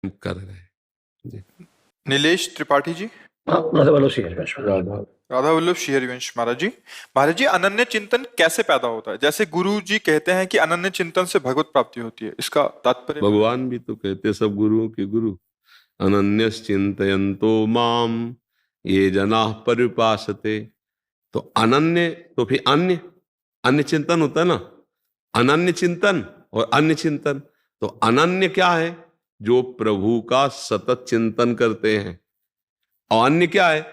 कर रहे हैं जी। नीलेश त्रिपाठी जी। राधा वल्लभ श्री हरिवंश राधा वल्लभ श्री हरिवंश महाराज जी, अनन्य चिंतन कैसे पैदा होता है? जैसे गुरु जी कहते हैं कि अनन्य चिंतन से भगवत प्राप्ति होती है, इसका तात्पर्य? भगवान भी तो कहते सब गुरुओं के गुरु, अनन्यस चिंतयन्तो माम ये जनाः पर्युपासते। तो अनन्य तो फिर अन्य अन्य चिंतन होता है ना, अनन्य चिंतन और अन्य चिंतन। तो अनन्य क्या है? जो प्रभु का सतत चिंतन करते हैं। और अन्य क्या है?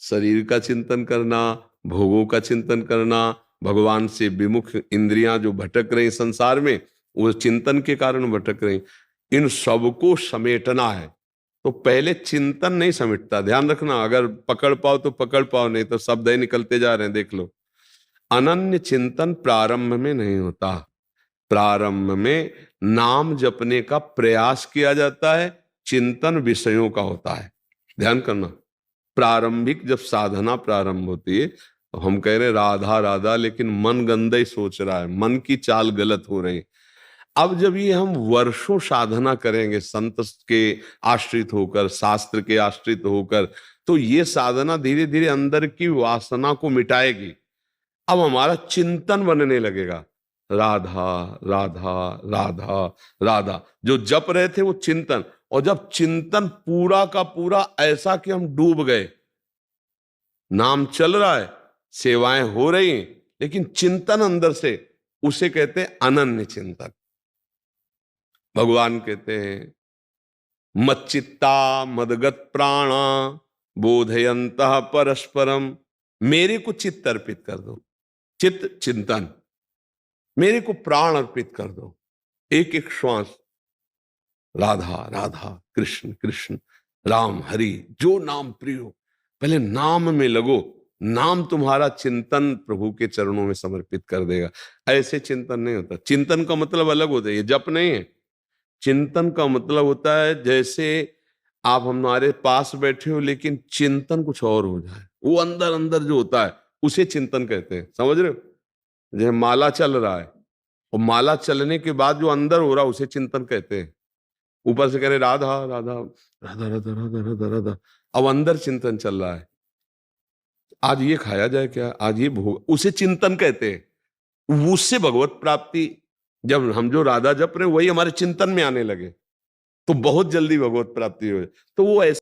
शरीर का चिंतन करना, भोगों का चिंतन करना, भगवान से विमुख इंद्रियां जो भटक रही संसार में, वो चिंतन के कारण भटक रही। इन सबको समेटना है। तो पहले चिंतन नहीं समेटता, ध्यान रखना। अगर पकड़ पाओ तो पकड़ पाओ, नहीं तो शब्द ही निकलते जा रहे हैं। देख लो, अनन्य चिंतन प्रारंभ में नहीं होता। प्रारंभ में नाम जपने का प्रयास किया जाता है, चिंतन विषयों का होता है। ध्यान करना, प्रारंभिक जब साधना प्रारंभ होती है तो हम कह रहे राधा राधा, लेकिन मन गंदा ही सोच रहा है, मन की चाल गलत हो रही। अब जब ये हम वर्षों साधना करेंगे संत के आश्रित होकर, शास्त्र के आश्रित होकर, तो ये साधना धीरे धीरे अंदर की वासना को मिटाएगी। अब हमारा चिंतन बनने लगेगा, राधा राधा राधा राधा। जो जप रहे थे वो चिंतन, और जब चिंतन पूरा का पूरा ऐसा कि हम डूब गए, नाम चल रहा है, सेवाएं हो रही हैं, लेकिन चिंतन अंदर से, उसे कहते हैं अनन्य चिंतन। भगवान कहते हैं मच्चित्ता मदगत प्राणा बोधयंतः परस्परम। मेरे को चित्त अर्पित कर दो, चित्त चिंतन, मेरे को प्राण अर्पित कर दो, एक एक श्वास राधा राधा, कृष्ण कृष्ण, राम हरि, जो नाम प्रिय हो, पहले नाम में लगो। नाम तुम्हारा चिंतन प्रभु के चरणों में समर्पित कर देगा। ऐसे चिंतन नहीं होता। चिंतन का मतलब अलग होता है, ये जप नहीं है। चिंतन का मतलब होता है जैसे आप हमारे पास बैठे हो लेकिन चिंतन कुछ और हो जाए, वो अंदर अंदर जो होता है उसे चिंतन कहते हैं। समझ रहे हो? जैसे माला चल रहा है, और माला चलने के बाद जो अंदर हो रहा है उसे चिंतन कहते हैं। ऊपर से कह रहे राधा राधा राधा राधा राधा राधा राधा, अब अंदर चिंतन चल रहा है, आज ये खाया जाए क्या, आज ये भोग, उसे चिंतन कहते हैं। उससे भगवत प्राप्ति, जब हम जो राधा जप रहे वही हमारे चिंतन में आने लगे तो बहुत जल्दी भगवत प्राप्ति हो। तो वो ऐसे